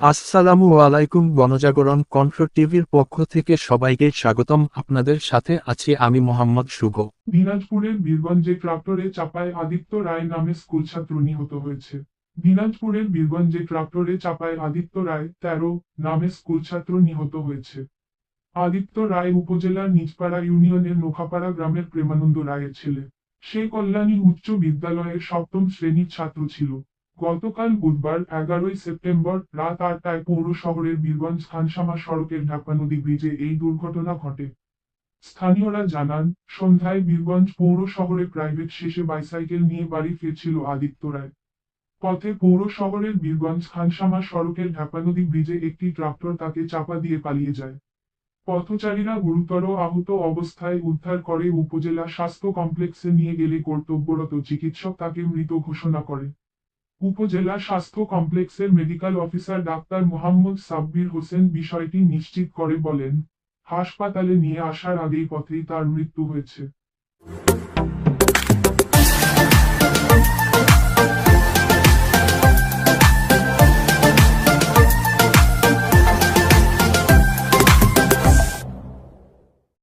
আসসালামু আলাইকুম। গণজাগরণ কণ্ঠ টিভির পক্ষ থেকে সবাইকে স্বাগতম। আপনাদের সাথে আছি আমি মোহাম্মদ শুভ। দিনাজপুরের বীরগঞ্জে ট্রাক্টরে চাপায় আদিত্য রায় নামে স্কুলছাত্র নিহত হয়েছে। দিনাজপুরের বীরগঞ্জে ট্রাক্টরে চাপায় আদিত্য রায় ১৩ নামে স্কুলছাত্র নিহত হয়েছে। আদিত্য রায় উপজেলার নিজপাড়া ইউনিয়নের নোখাপাড়া গ্রামের প্রেমানন্দ রায়ের ছেলে। সে কল্যাণী উচ্চ বিদ্যালয়ের সপ্তম শ্রেণীর ছাত্র ছিল। গতকাল বুধবার ১১ সেপ্টেম্বর রাত ৮টায় পৌর শহরের বীরগঞ্জ খানসামা সড়কের ঢাকবানদী ব্রিজে এই দুর্ঘটনা ঘটে। স্থানীয়রা জানান, সন্ধ্যায় বীরগঞ্জ পৌর শহরে প্রাইভেট শেষে বাইসাইকেল নিয়ে বাড়ি ফিরছিল আদিত্য রায়। পথে পৌর শহরের বীরগঞ্জ খানসামা সড়কের ঢাকানদী ব্রিজে একটি ট্রাক্টর তাকে চাপা দিয়ে পালিয়ে যায়। পথচারীরা গুরুতর আহত অবস্থায় উদ্ধার করে উপজেলা স্বাস্থ্য কমপ্লেক্সে নিয়ে গেলে কর্তব্যরত চিকিৎসক তাকে মৃত ঘোষণা করে। উপজেলা স্বাস্থ্য কমপ্লেক্সের medical officer doctor Mohammad Sabbir Hossain বিষয়টি নিশ্চিত করে বলেন, হাসপাতালে নিয়ে আসার আগেই পথেই তার মৃত্যু হয়েছে।